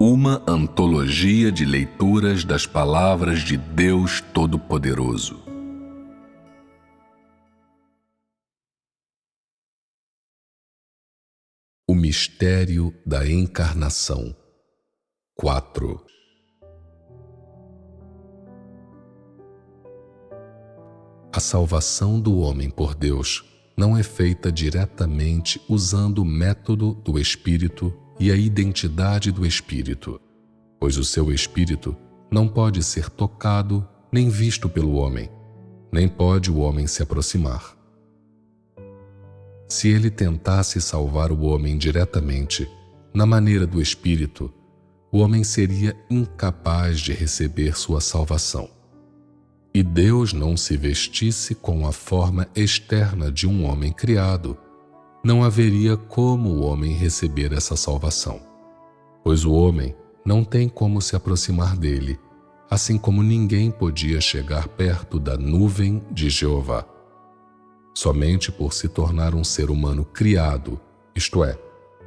Uma antologia de leituras das palavras de Deus Todo-Poderoso. O mistério da encarnação. 4. A salvação do homem por Deus não é feita diretamente usando o método do Espírito e a identidade do Espírito, pois o seu Espírito não pode ser tocado nem visto pelo homem, nem pode o homem se aproximar. Se ele tentasse salvar o homem diretamente, na maneira do Espírito, o homem seria incapaz de receber sua salvação. E Deus não se vestisse com a forma externa de um homem criado, não haveria como o homem receber essa salvação, pois o homem não tem como se aproximar dele, assim como ninguém podia chegar perto da nuvem de Jeová. Somente por se tornar um ser humano criado, isto é,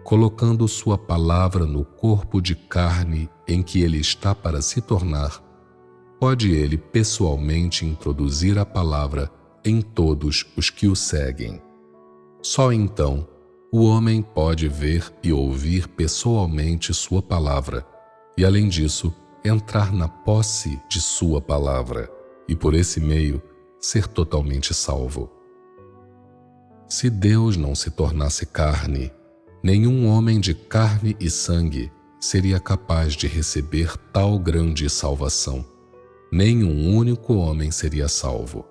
colocando sua palavra no corpo de carne em que ele está para se tornar, pode ele pessoalmente introduzir a palavra em todos os que o seguem. Só então o homem pode ver e ouvir pessoalmente sua palavra e, além disso, entrar na posse de sua palavra e, por esse meio, ser totalmente salvo. Se Deus não se tornasse carne, nenhum homem de carne e sangue seria capaz de receber tal grande salvação. Nenhum único homem seria salvo.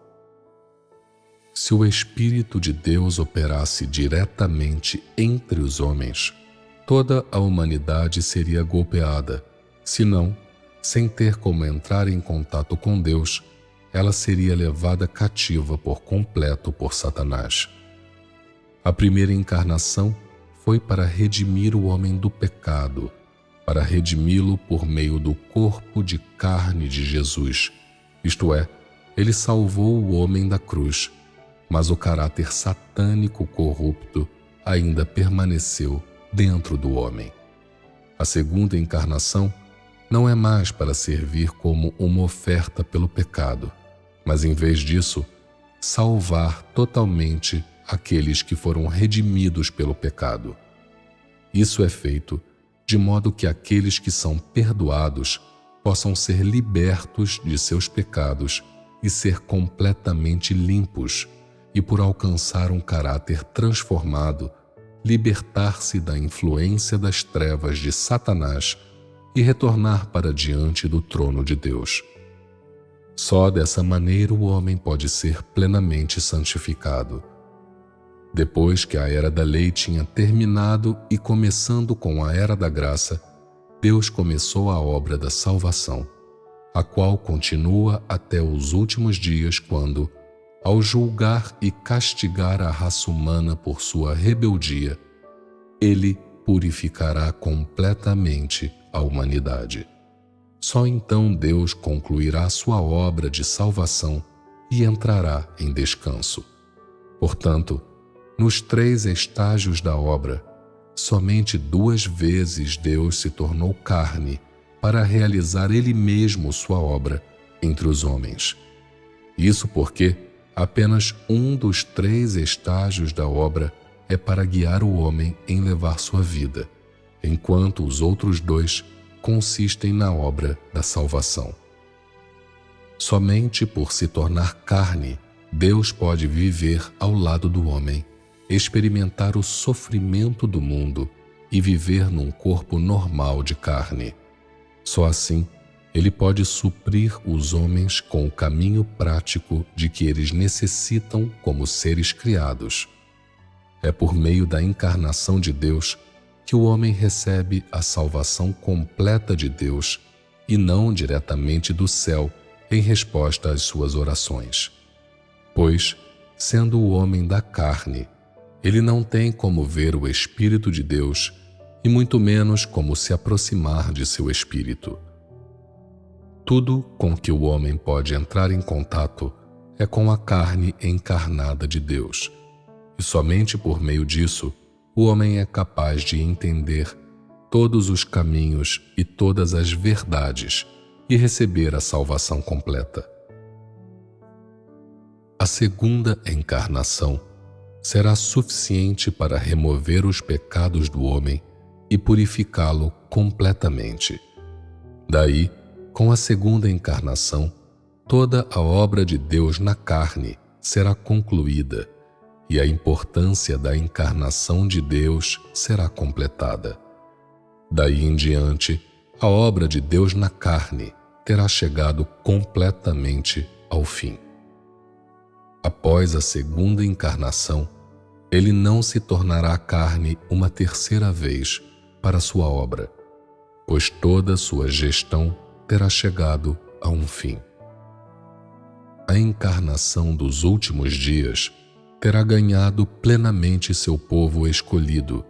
Se o Espírito de Deus operasse diretamente entre os homens, toda a humanidade seria golpeada, senão, sem ter como entrar em contato com Deus, ela seria levada cativa por completo por Satanás. A primeira encarnação foi para redimir o homem do pecado, para redimi-lo por meio do corpo de carne de Jesus, isto é, ele salvou o homem da cruz, mas o caráter satânico corrupto ainda permaneceu dentro do homem. A segunda encarnação não é mais para servir como uma oferta pelo pecado, mas em vez disso, salvar totalmente aqueles que foram redimidos pelo pecado. Isso é feito de modo que aqueles que são perdoados possam ser libertos de seus pecados e ser completamente limpos, e por alcançar um caráter transformado, libertar-se da influência das trevas de Satanás e retornar para diante do trono de Deus. Só dessa maneira o homem pode ser plenamente santificado. Depois que a era da lei tinha terminado e começando com a era da graça, Deus começou a obra da salvação, a qual continua até os últimos dias quando, ao julgar e castigar a raça humana por sua rebeldia, Ele purificará completamente a humanidade. Só então Deus concluirá sua obra de salvação e entrará em descanso. Portanto, nos 3 estágios da obra, somente 2 vezes Deus se tornou carne para realizar Ele mesmo sua obra entre os homens. Isso porque apenas um dos 3 estágios da obra é para guiar o homem em levar sua vida, enquanto os outros 2 consistem na obra da salvação. Somente por se tornar carne, Deus pode viver ao lado do homem, experimentar o sofrimento do mundo e viver num corpo normal de carne. Só assim, Ele pode suprir os homens com o caminho prático de que eles necessitam como seres criados. É por meio da encarnação de Deus que o homem recebe a salvação completa de Deus e não diretamente do céu em resposta às suas orações. Pois, sendo o homem da carne, ele não tem como ver o Espírito de Deus e muito menos como se aproximar de seu Espírito. Tudo com que o homem pode entrar em contato é com a carne encarnada de Deus, e somente por meio disso o homem é capaz de entender todos os caminhos e todas as verdades e receber a salvação completa. A segunda encarnação será suficiente para remover os pecados do homem e purificá-lo completamente. Daí, com a segunda encarnação, toda a obra de Deus na carne será concluída e a importância da encarnação de Deus será completada. Daí em diante, a obra de Deus na carne terá chegado completamente ao fim. Após a segunda encarnação, ele não se tornará carne uma terceira vez para sua obra, pois toda sua gestão terá chegado a um fim. A encarnação dos últimos dias terá ganhado plenamente seu povo escolhido,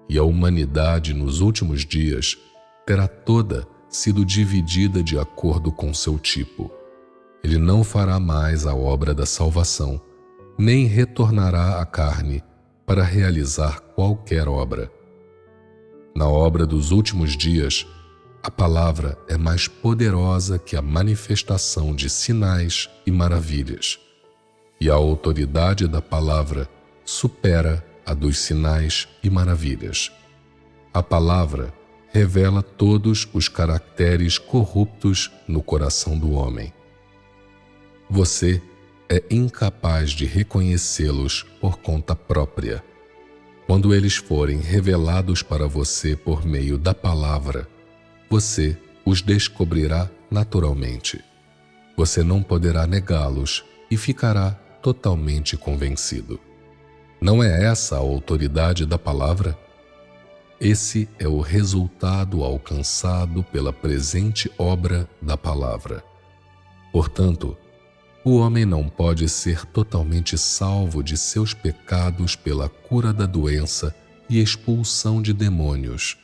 e a humanidade nos últimos dias terá toda sido dividida de acordo com seu tipo. Ele não fará mais a obra da salvação, nem retornará à carne para realizar qualquer obra. Na obra dos últimos dias, a palavra é mais poderosa que a manifestação de sinais e maravilhas, e a autoridade da palavra supera a dos sinais e maravilhas. A palavra revela todos os caracteres corruptos no coração do homem. Você é incapaz de reconhecê-los por conta própria. Quando eles forem revelados para você por meio da palavra, você os descobrirá naturalmente. Você não poderá negá-los e ficará totalmente convencido. Não é essa a autoridade da palavra? Esse é o resultado alcançado pela presente obra da palavra. Portanto, o homem não pode ser totalmente salvo de seus pecados pela cura da doença e expulsão de demônios,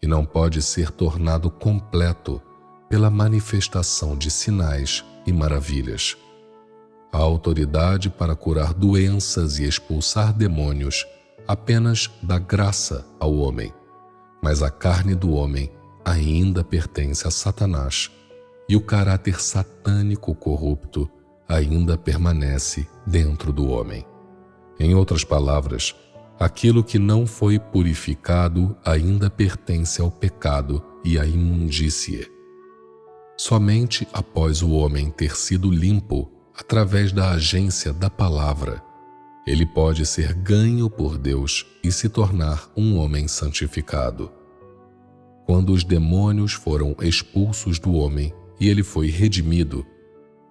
e não pode ser tornado completo pela manifestação de sinais e maravilhas. A autoridade para curar doenças e expulsar demônios apenas dá graça ao homem, mas a carne do homem ainda pertence a Satanás, e o caráter satânico corrupto ainda permanece dentro do homem. Em outras palavras, aquilo que não foi purificado ainda pertence ao pecado e à imundície. Somente após o homem ter sido limpo através da agência da palavra, ele pode ser ganho por Deus e se tornar um homem santificado. Quando os demônios foram expulsos do homem e ele foi redimido,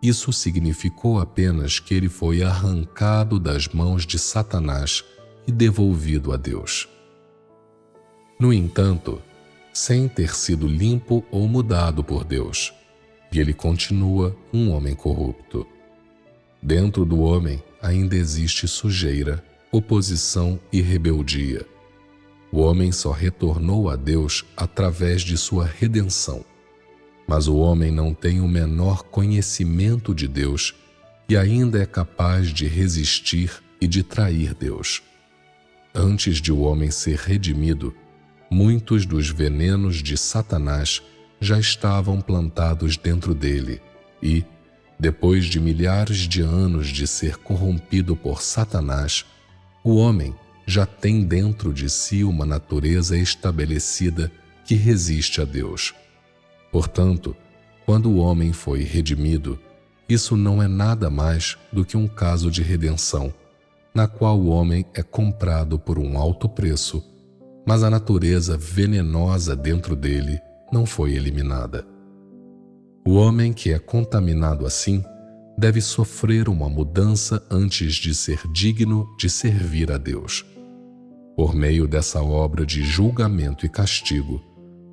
isso significou apenas que ele foi arrancado das mãos de Satanás e devolvido a Deus. No entanto, sem ter sido limpo ou mudado por Deus, e ele continua um homem corrupto. Dentro do homem ainda existe sujeira, oposição e rebeldia. O homem só retornou a Deus através de sua redenção. Mas o homem não tem o menor conhecimento de Deus e ainda é capaz de resistir e de trair Deus. Antes de o homem ser redimido, muitos dos venenos de Satanás já estavam plantados dentro dele e, depois de milhares de anos de ser corrompido por Satanás, o homem já tem dentro de si uma natureza estabelecida que resiste a Deus. Portanto, quando o homem foi redimido, isso não é nada mais do que um caso de redenção, na qual o homem é comprado por um alto preço, mas a natureza venenosa dentro dele não foi eliminada. O homem que é contaminado assim deve sofrer uma mudança antes de ser digno de servir a Deus. Por meio dessa obra de julgamento e castigo,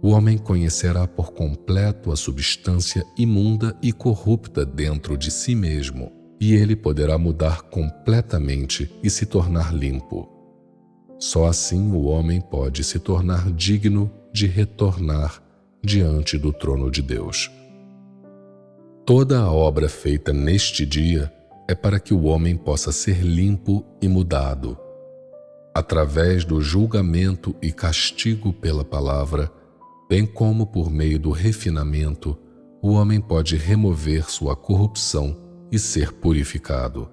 o homem conhecerá por completo a substância imunda e corrupta dentro de si mesmo, e ele poderá mudar completamente e se tornar limpo. Só assim o homem pode se tornar digno de retornar diante do trono de Deus. Toda a obra feita neste dia é para que o homem possa ser limpo e mudado. Através do julgamento e castigo pela palavra, bem como por meio do refinamento, o homem pode remover sua corrupção e ser purificado.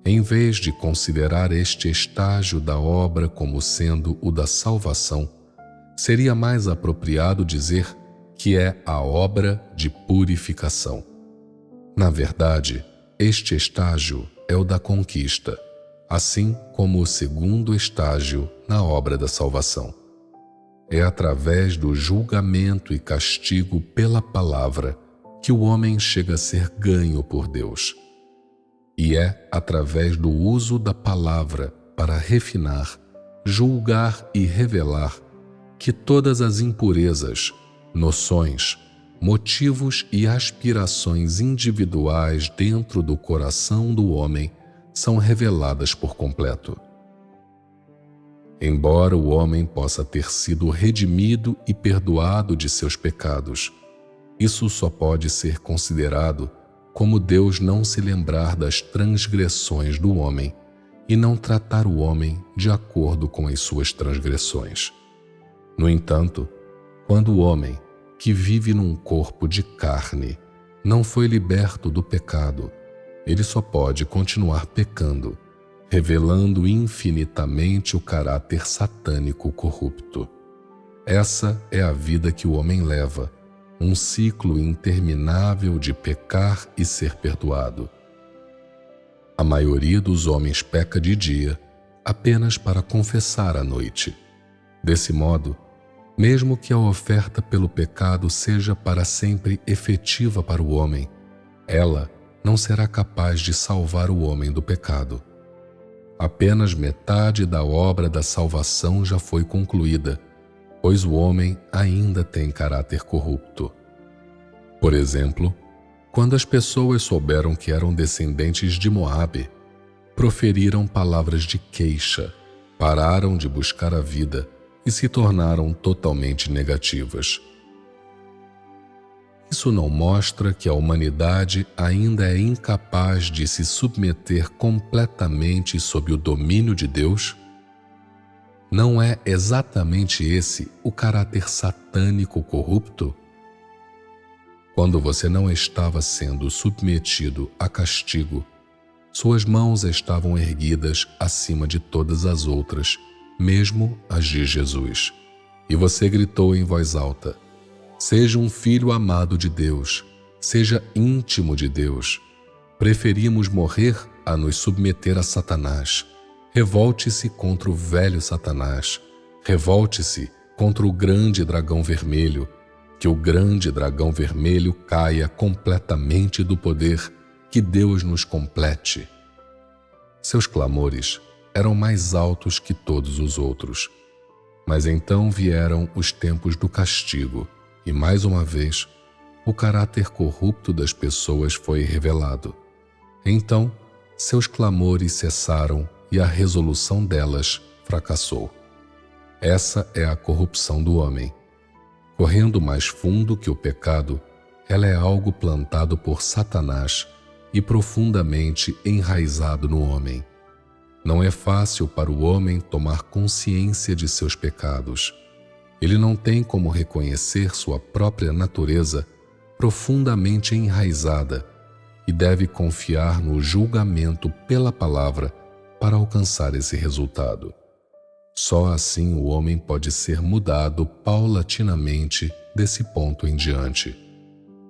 Em vez de considerar este estágio da obra como sendo o da salvação, seria mais apropriado dizer que é a obra de purificação. Na verdade, este estágio é o da conquista, assim como o segundo estágio na obra da salvação. É através do julgamento e castigo pela palavra que o homem chega a ser ganho por Deus. E é através do uso da palavra para refinar, julgar e revelar que todas as impurezas, noções, motivos e aspirações individuais dentro do coração do homem são reveladas por completo. Embora o homem possa ter sido redimido e perdoado de seus pecados, isso só pode ser considerado como Deus não se lembrar das transgressões do homem e não tratar o homem de acordo com as suas transgressões. No entanto, quando o homem, que vive num corpo de carne, não foi liberto do pecado, ele só pode continuar pecando, revelando infinitamente o caráter satânico corrupto. Essa é a vida que o homem leva, um ciclo interminável de pecar e ser perdoado. A maioria dos homens peca de dia, apenas para confessar à noite. Desse modo, mesmo que a oferta pelo pecado seja para sempre efetiva para o homem, ela não será capaz de salvar o homem do pecado. Apenas metade da obra da salvação já foi concluída, pois o homem ainda tem caráter corrupto. Por exemplo, quando as pessoas souberam que eram descendentes de Moabe, proferiram palavras de queixa, pararam de buscar a vida e se tornaram totalmente negativas. Isso não mostra que a humanidade ainda é incapaz de se submeter completamente sob o domínio de Deus? Não é exatamente esse o caráter satânico corrupto? Quando você não estava sendo submetido a castigo, suas mãos estavam erguidas acima de todas as outras, mesmo as de Jesus. E você gritou em voz alta: seja um filho amado de Deus, seja íntimo de Deus. Preferimos morrer a nos submeter a Satanás. Revolte-se contra o velho Satanás. Revolte-se contra o grande dragão vermelho. Que o grande dragão vermelho caia completamente do poder. Que Deus nos complete. Seus clamores eram mais altos que todos os outros. Mas então vieram os tempos do castigo, e mais uma vez, o caráter corrupto das pessoas foi revelado. Então, seus clamores cessaram e a resolução delas fracassou. Essa é a corrupção do homem. Correndo mais fundo que o pecado, ela é algo plantado por Satanás e profundamente enraizado no homem. Não é fácil para o homem tomar consciência de seus pecados. Ele não tem como reconhecer sua própria natureza profundamente enraizada e deve confiar no julgamento pela palavra para alcançar esse resultado. Só assim o homem pode ser mudado paulatinamente desse ponto em diante.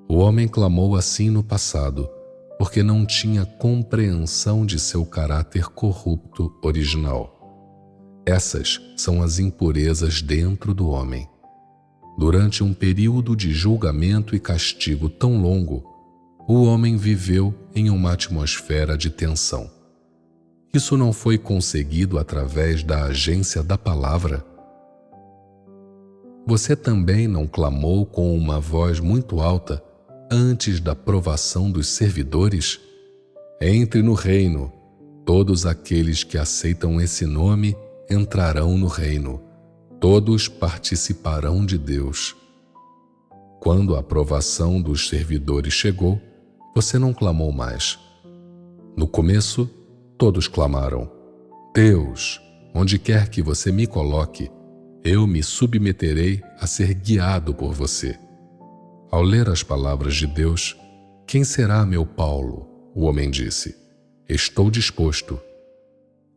O homem clamou assim no passado, porque não tinha compreensão de seu caráter corrupto original. Essas são as impurezas dentro do homem. Durante um período de julgamento e castigo tão longo, o homem viveu em uma atmosfera de tensão. Isso não foi conseguido através da agência da palavra? Você também não clamou com uma voz muito alta antes da provação dos servidores? Entre no reino. Todos aqueles que aceitam esse nome entrarão no reino. Todos participarão de Deus. Quando a provação dos servidores chegou, você não clamou mais. No começo, todos clamaram: Deus, onde quer que você me coloque, eu me submeterei a ser guiado por você. Ao ler as palavras de Deus, quem será meu Paulo? O homem disse, estou disposto.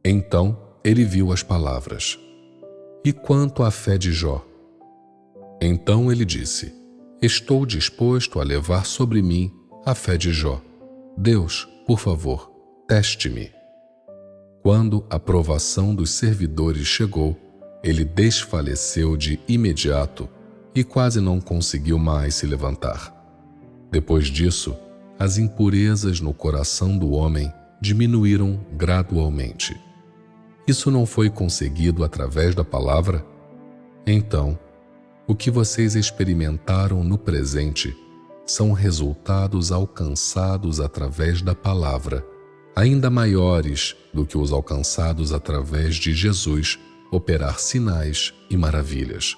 Então ele viu as palavras. E quanto à fé de Jó? Então ele disse, estou disposto a levar sobre mim a fé de Jó. Deus, por favor, teste-me. Quando a provação dos servidores chegou, ele desfaleceu de imediato e quase não conseguiu mais se levantar. Depois disso, as impurezas no coração do homem diminuíram gradualmente. Isso não foi conseguido através da palavra? Então, o que vocês experimentaram no presente são resultados alcançados através da palavra, ainda maiores do que os alcançados através de Jesus operar sinais e maravilhas.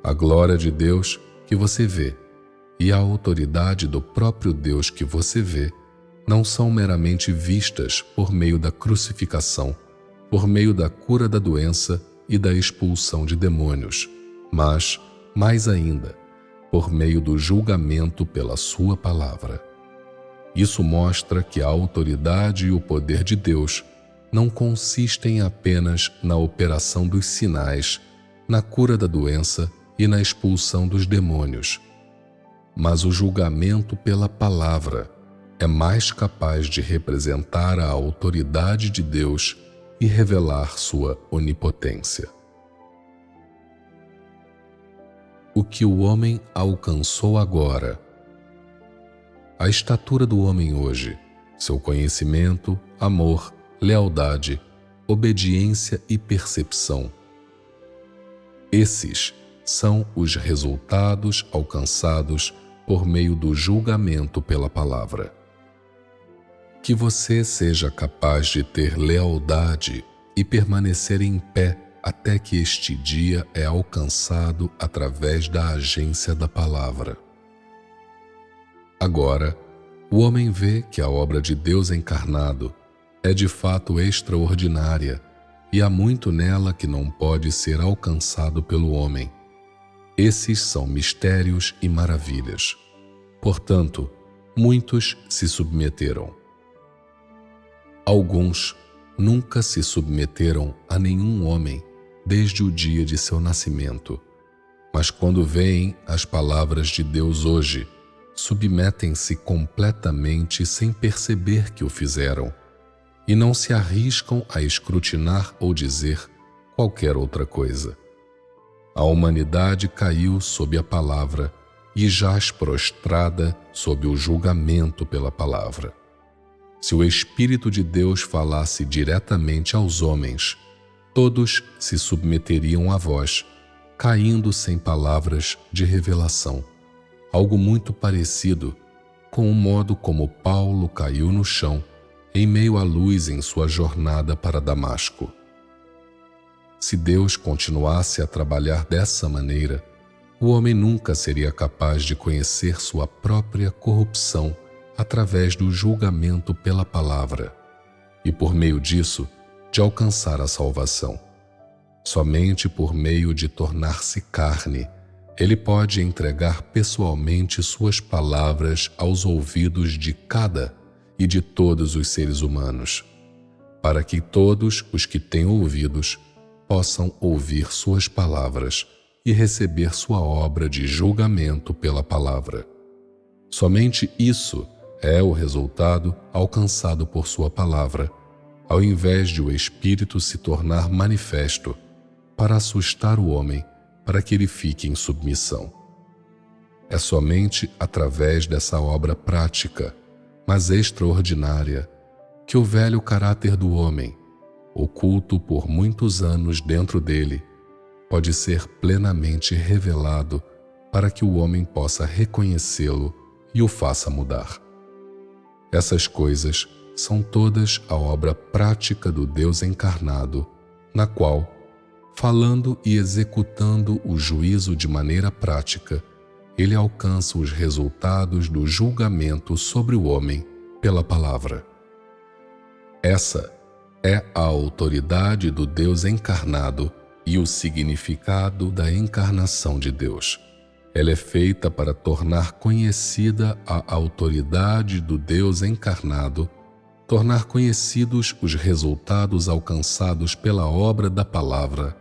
A glória de Deus que você vê e a autoridade do próprio Deus que você vê não são meramente vistas por meio da crucificação, por meio da cura da doença e da expulsão de demônios, mas, mais ainda, por meio do julgamento pela sua palavra. Isso mostra que a autoridade e o poder de Deus não consistem apenas na operação dos sinais, na cura da doença e na expulsão dos demônios, mas o julgamento pela palavra é mais capaz de representar a autoridade de Deus e revelar sua onipotência. O que o homem alcançou agora. A estatura do homem hoje, seu conhecimento, amor, lealdade, obediência e percepção. Esses são os resultados alcançados por meio do julgamento pela palavra. Que você seja capaz de ter lealdade e permanecer em pé até que este dia é alcançado através da agência da palavra. Agora, o homem vê que a obra de Deus encarnado é de fato extraordinária e há muito nela que não pode ser alcançado pelo homem. Esses são mistérios e maravilhas. Portanto, muitos se submeteram. Alguns nunca se submeteram a nenhum homem desde o dia de seu nascimento, mas quando veem as palavras de Deus hoje, submetem-se completamente sem perceber que o fizeram, e não se arriscam a escrutinar ou dizer qualquer outra coisa. A humanidade caiu sob a palavra e jaz prostrada sob o julgamento pela palavra. Se o Espírito de Deus falasse diretamente aos homens, todos se submeteriam à voz, caindo sem palavras de revelação. Algo muito parecido com o modo como Paulo caiu no chão em meio à luz em sua jornada para Damasco. Se Deus continuasse a trabalhar dessa maneira, o homem nunca seria capaz de conhecer sua própria corrupção através do julgamento pela palavra e, por meio disso, de alcançar a salvação. Somente por meio de tornar-se carne, ele pode entregar pessoalmente suas palavras aos ouvidos de cada e de todos os seres humanos, para que todos os que têm ouvidos possam ouvir suas palavras e receber sua obra de julgamento pela palavra. Somente isso é o resultado alcançado por sua palavra, ao invés de o Espírito se tornar manifesto para assustar o homem, para que ele fique em submissão. É somente através dessa obra prática, mas extraordinária, que o velho caráter do homem, oculto por muitos anos dentro dele, pode ser plenamente revelado para que o homem possa reconhecê-lo e o faça mudar. Essas coisas são todas a obra prática do Deus encarnado, na qual, falando e executando o juízo de maneira prática, ele alcança os resultados do julgamento sobre o homem pela palavra. Essa é a autoridade do Deus encarnado e o significado da encarnação de Deus. Ela é feita para tornar conhecida a autoridade do Deus encarnado, tornar conhecidos os resultados alcançados pela obra da palavra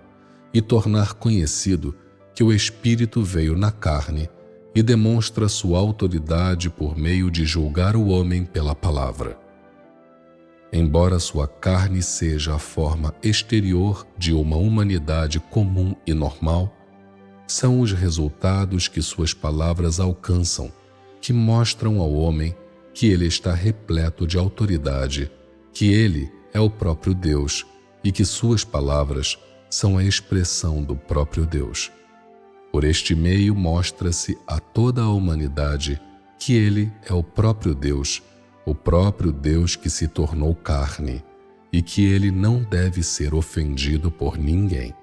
e tornar conhecido que o Espírito veio na carne e demonstra sua autoridade por meio de julgar o homem pela palavra. Embora sua carne seja a forma exterior de uma humanidade comum e normal, são os resultados que suas palavras alcançam, que mostram ao homem que ele está repleto de autoridade, que ele é o próprio Deus e que suas palavras são a expressão do próprio Deus. Por este meio mostra-se a toda a humanidade que ele é o próprio Deus que se tornou carne, e que ele não deve ser ofendido por ninguém.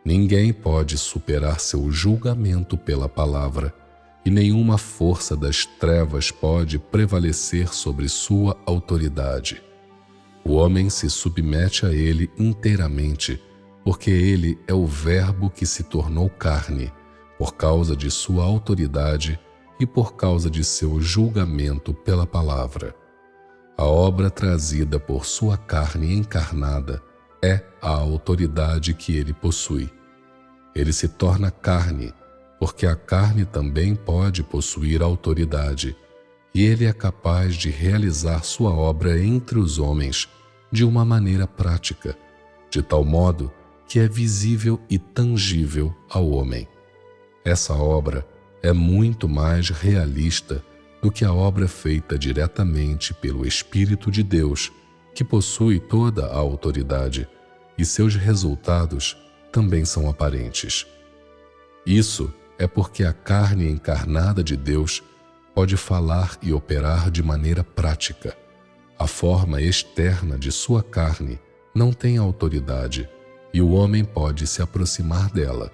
Ninguém pode superar seu julgamento pela palavra, e nenhuma força das trevas pode prevalecer sobre sua autoridade. O homem se submete a ele inteiramente, porque ele é o Verbo que se tornou carne, por causa de sua autoridade e por causa de seu julgamento pela palavra. A obra trazida por sua carne encarnada é a autoridade que ele possui. Ele se torna carne, porque a carne também pode possuir autoridade, e ele é capaz de realizar sua obra entre os homens de uma maneira prática, de tal modo que é visível e tangível ao homem. Essa obra é muito mais realista do que a obra feita diretamente pelo Espírito de Deus, que possui toda a autoridade, e seus resultados também são aparentes. Isso é porque a carne encarnada de Deus pode falar e operar de maneira prática. A forma externa de sua carne não tem autoridade, e o homem pode se aproximar dela,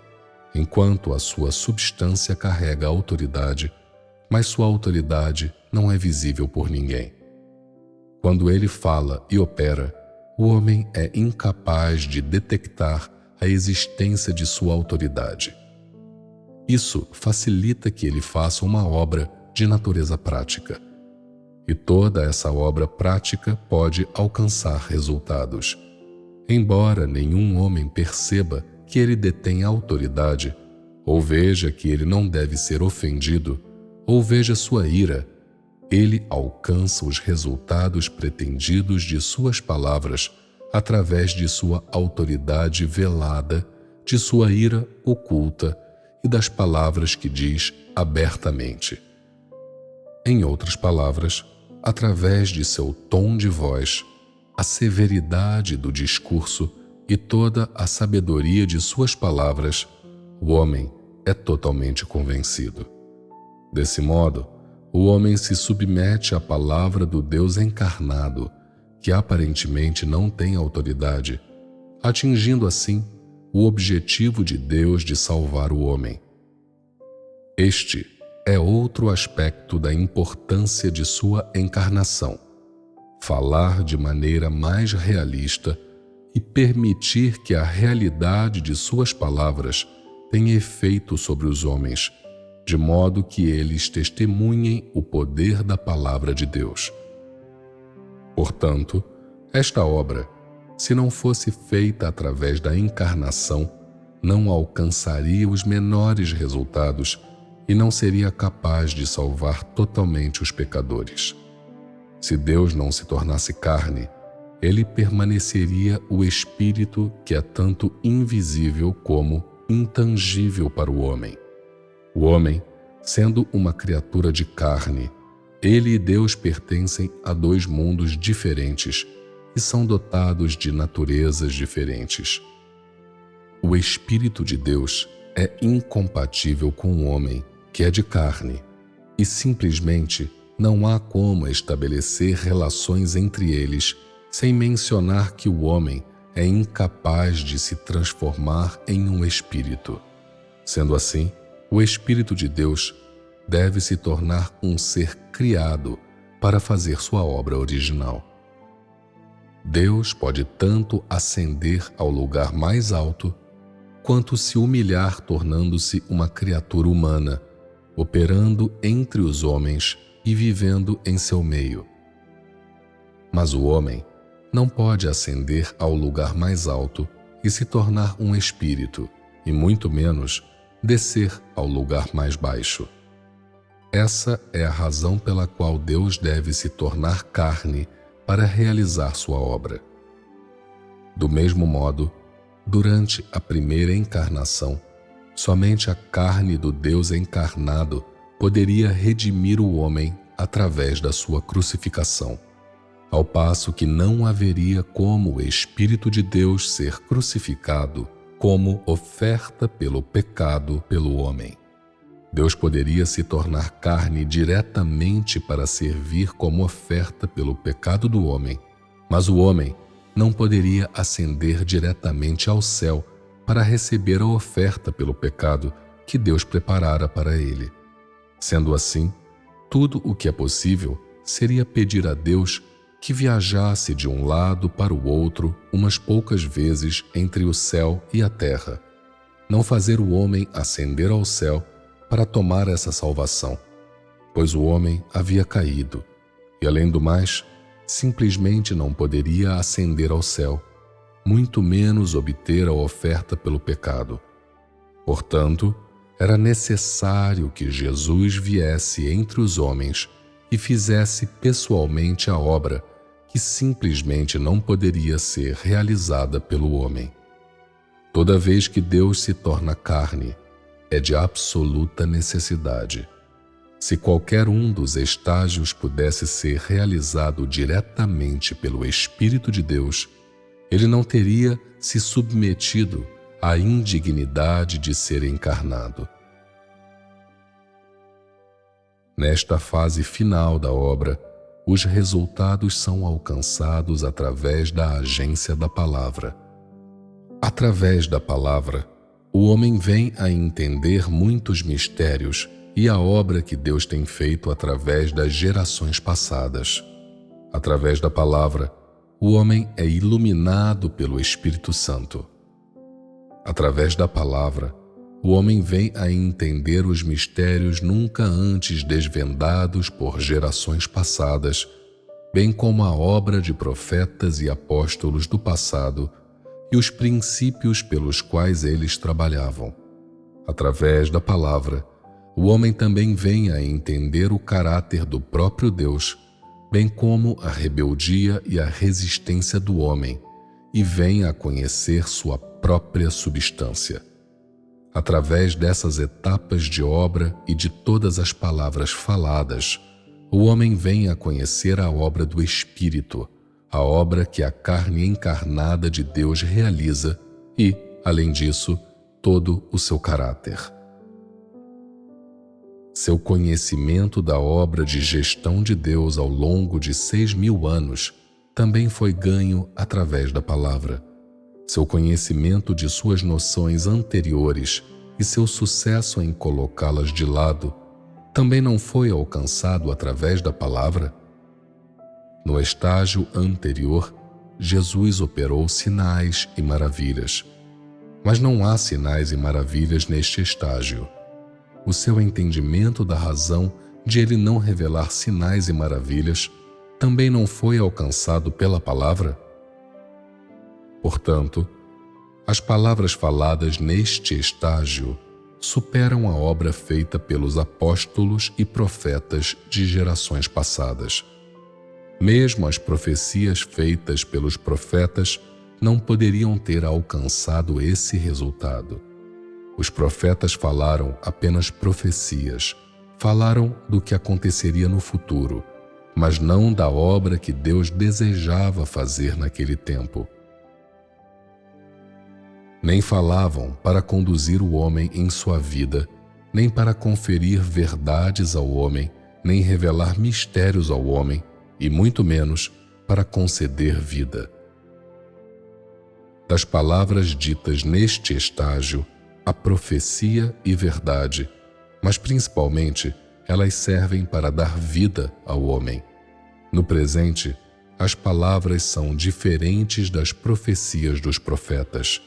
enquanto a sua substância carrega autoridade, mas sua autoridade não é visível por ninguém. Quando ele fala e opera, o homem é incapaz de detectar a existência de sua autoridade. Isso facilita que ele faça uma obra de natureza prática. E toda essa obra prática pode alcançar resultados. Embora nenhum homem perceba que ele detém autoridade, ou veja que ele não deve ser ofendido, ou veja sua ira, ele alcança os resultados pretendidos de suas palavras através de sua autoridade velada, de sua ira oculta e das palavras que diz abertamente. Em outras palavras, através de seu tom de voz, a severidade do discurso e toda a sabedoria de suas palavras, o homem é totalmente convencido. Desse modo, o homem se submete à palavra do Deus encarnado, que aparentemente não tem autoridade, atingindo assim o objetivo de Deus de salvar o homem. Este é outro aspecto da importância de sua encarnação: falar de maneira mais realista e permitir que a realidade de suas palavras tenha efeito sobre os homens, de modo que eles testemunhem o poder da palavra de Deus. Portanto, esta obra, se não fosse feita através da encarnação, não alcançaria os menores resultados e não seria capaz de salvar totalmente os pecadores. Se Deus não se tornasse carne, ele permaneceria o Espírito que é tanto invisível como intangível para o homem. O homem, sendo uma criatura de carne, ele e Deus pertencem a dois mundos diferentes e são dotados de naturezas diferentes. O Espírito de Deus é incompatível com o homem, que é de carne, e simplesmente não há como estabelecer relações entre eles sem mencionar que o homem é incapaz de se transformar em um espírito. Sendo assim, o Espírito de Deus deve se tornar um ser criado para fazer sua obra original. Deus pode tanto ascender ao lugar mais alto quanto se humilhar tornando-se uma criatura humana, operando entre os homens e vivendo em seu meio. Mas o homem não pode ascender ao lugar mais alto e se tornar um espírito, e muito menos descer ao lugar mais baixo. Essa é a razão pela qual Deus deve se tornar carne para realizar sua obra. Do mesmo modo, durante a primeira encarnação, somente a carne do Deus encarnado poderia redimir o homem através da sua crucificação, ao passo que não haveria como o Espírito de Deus ser crucificado como oferta pelo pecado pelo homem. Deus poderia se tornar carne diretamente para servir como oferta pelo pecado do homem, mas o homem não poderia ascender diretamente ao céu para receber a oferta pelo pecado que Deus preparara para ele. Sendo assim, tudo o que é possível seria pedir a Deus que viajasse de um lado para o outro umas poucas vezes entre o céu e a terra, não fazer o homem ascender ao céu para tomar essa salvação, pois o homem havia caído e, além do mais, simplesmente não poderia ascender ao céu, muito menos obter a oferta pelo pecado. Portanto, era necessário que Jesus viesse entre os homens e fizesse pessoalmente a obra que simplesmente não poderia ser realizada pelo homem. Toda vez que Deus se torna carne, é de absoluta necessidade. Se qualquer um dos estágios pudesse ser realizado diretamente pelo Espírito de Deus, ele não teria se submetido à indignidade de ser encarnado. Nesta fase final da obra, os resultados são alcançados através da agência da palavra. Através da palavra, o homem vem a entender muitos mistérios e a obra que Deus tem feito através das gerações passadas. Através da palavra, o homem é iluminado pelo Espírito Santo. Através da palavra, o homem vem a entender os mistérios nunca antes desvendados por gerações passadas, bem como a obra de profetas e apóstolos do passado e os princípios pelos quais eles trabalhavam. Através da palavra, o homem também vem a entender o caráter do próprio Deus, bem como a rebeldia e a resistência do homem, e vem a conhecer sua própria substância. Através dessas etapas de obra e de todas as palavras faladas, o homem vem a conhecer a obra do Espírito, a obra que a carne encarnada de Deus realiza e, além disso, todo o seu caráter. Seu conhecimento da obra de gestão de Deus ao longo de 6.000 anos também foi ganho através da palavra. Seu conhecimento de suas noções anteriores e seu sucesso em colocá-las de lado também não foi alcançado através da palavra? No estágio anterior, Jesus operou sinais e maravilhas. Mas não há sinais e maravilhas neste estágio. O seu entendimento da razão de ele não revelar sinais e maravilhas também não foi alcançado pela palavra? Portanto, as palavras faladas neste estágio superam a obra feita pelos apóstolos e profetas de gerações passadas. Mesmo as profecias feitas pelos profetas não poderiam ter alcançado esse resultado. Os profetas falaram apenas profecias, falaram do que aconteceria no futuro, mas não da obra que Deus desejava fazer naquele tempo. Nem falavam para conduzir o homem em sua vida, nem para conferir verdades ao homem, nem revelar mistérios ao homem, e muito menos para conceder vida. Das palavras ditas neste estágio, a profecia e verdade, mas principalmente elas servem para dar vida ao homem. No presente, as palavras são diferentes das profecias dos profetas.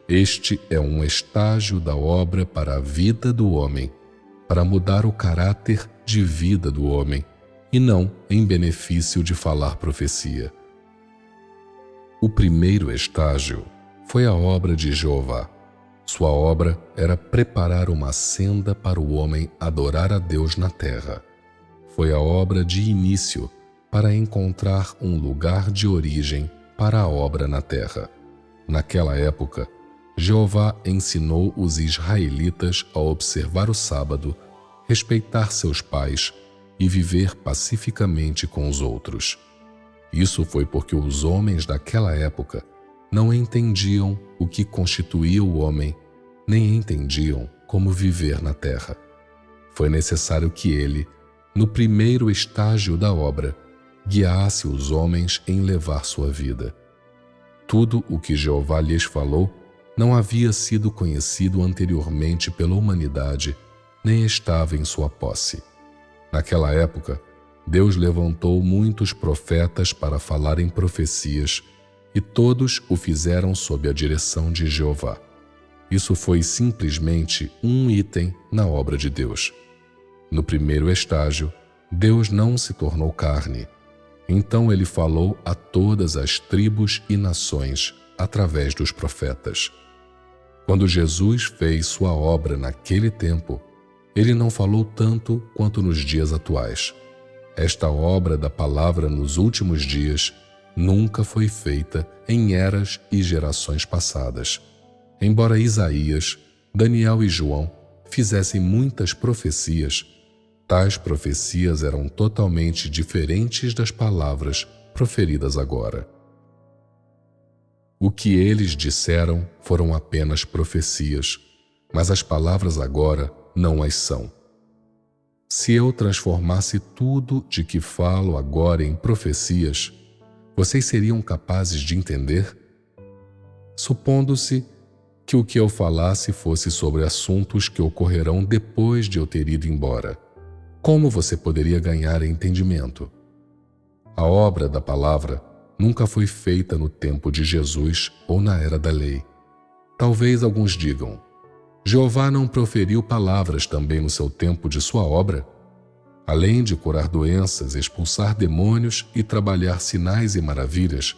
Este é um estágio da obra para a vida do homem, para mudar o caráter de vida do homem, e não em benefício de falar profecia. O primeiro estágio foi a obra de Jeová. Sua obra era preparar uma senda para o homem adorar a Deus na terra. Foi a obra de início para encontrar um lugar de origem para a obra na terra. Naquela época, Jeová ensinou os israelitas a observar o sábado, respeitar seus pais e viver pacificamente com os outros. Isso foi porque os homens daquela época não entendiam o que constituía o homem, nem entendiam como viver na terra. Foi necessário que ele, no primeiro estágio da obra, guiasse os homens em levar sua vida. Tudo o que Jeová lhes falou não havia sido conhecido anteriormente pela humanidade, nem estava em sua posse. Naquela época, Deus levantou muitos profetas para falarem profecias, e todos o fizeram sob a direção de Jeová. Isso foi simplesmente um item na obra de Deus. No primeiro estágio, Deus não se tornou carne. Então ele falou a todas as tribos e nações através dos profetas. Quando Jesus fez sua obra naquele tempo, ele não falou tanto quanto nos dias atuais. Esta obra da palavra nos últimos dias nunca foi feita em eras e gerações passadas. Embora Isaías, Daniel e João fizessem muitas profecias, tais profecias eram totalmente diferentes das palavras proferidas agora. O que eles disseram foram apenas profecias, mas as palavras agora não as são. Se eu transformasse tudo de que falo agora em profecias, vocês seriam capazes de entender? Supondo-se que o que eu falasse fosse sobre assuntos que ocorrerão depois de eu ter ido embora, como você poderia ganhar entendimento? A obra da palavra nunca foi feita no tempo de Jesus ou na era da lei. Talvez alguns digam: Jeová não proferiu palavras também no seu tempo de sua obra? Além de curar doenças, expulsar demônios e trabalhar sinais e maravilhas,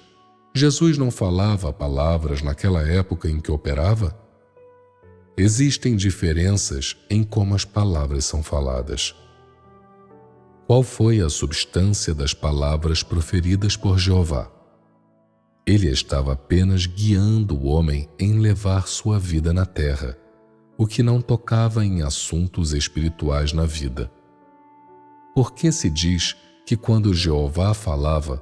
Jesus não falava palavras naquela época em que operava? Existem diferenças em como as palavras são faladas. Qual foi a substância das palavras proferidas por Jeová? Ele estava apenas guiando o homem em levar sua vida na terra, o que não tocava em assuntos espirituais na vida. Por que se diz que quando Jeová falava,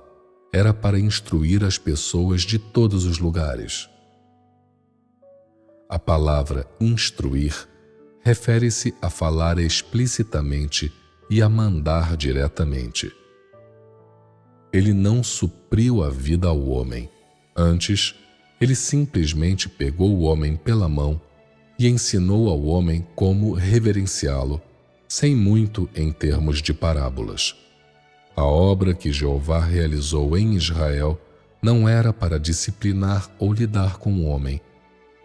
era para instruir as pessoas de todos os lugares? A palavra instruir refere-se a falar explicitamente e a mandar diretamente. Ele não supriu a vida ao homem. Antes, ele simplesmente pegou o homem pela mão e ensinou ao homem como reverenciá-lo, sem muito em termos de parábolas. A obra que Jeová realizou em Israel não era para disciplinar ou lidar com o homem,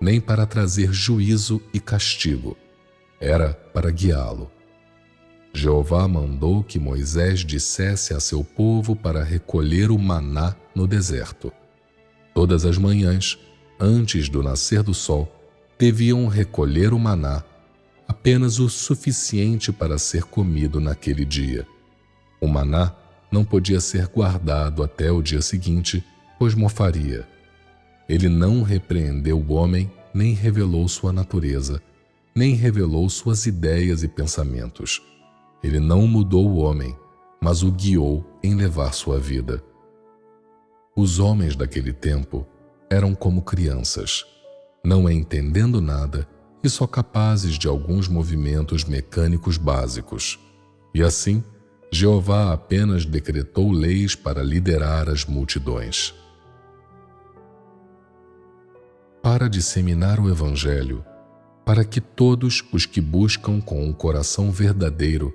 nem para trazer juízo e castigo. Era para guiá-lo. Jeová mandou que Moisés dissesse a seu povo para recolher o maná no deserto. Todas as manhãs, antes do nascer do sol, deviam recolher o maná, apenas o suficiente para ser comido naquele dia. O maná não podia ser guardado até o dia seguinte, pois mofaria. Ele não repreendeu o homem, nem revelou sua natureza, nem revelou suas ideias e pensamentos. Ele não mudou o homem, mas o guiou em levar sua vida. Os homens daquele tempo eram como crianças, não entendendo nada e só capazes de alguns movimentos mecânicos básicos. E assim, Jeová apenas decretou leis para liderar as multidões. Para disseminar o Evangelho, para que todos os que buscam com um coração verdadeiro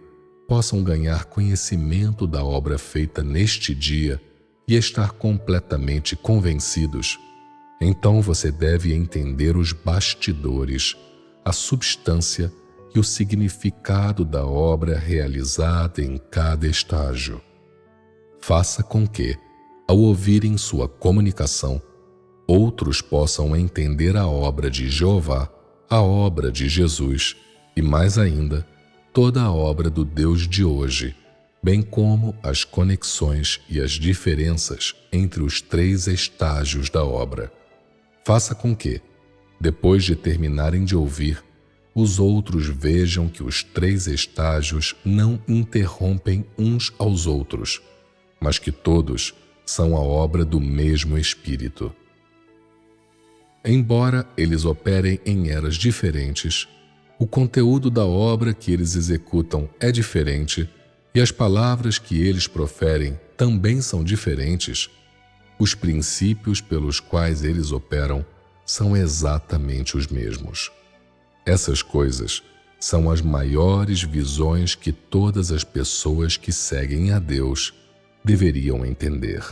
possam ganhar conhecimento da obra feita neste dia e estar completamente convencidos, então você deve entender os bastidores, a substância e o significado da obra realizada em cada estágio. Faça com que, ao ouvirem sua comunicação, outros possam entender a obra de Jeová, a obra de Jesus e, mais ainda, toda a obra do Deus de hoje, bem como as conexões e as diferenças entre os 3 estágios da obra. Faça com que, depois de terminarem de ouvir, os outros vejam que os 3 estágios não interrompem uns aos outros, mas que todos são a obra do mesmo Espírito. Embora eles operem em eras diferentes, o conteúdo da obra que eles executam é diferente e as palavras que eles proferem também são diferentes. Os princípios pelos quais eles operam são exatamente os mesmos. Essas coisas são as maiores visões que todas as pessoas que seguem a Deus deveriam entender.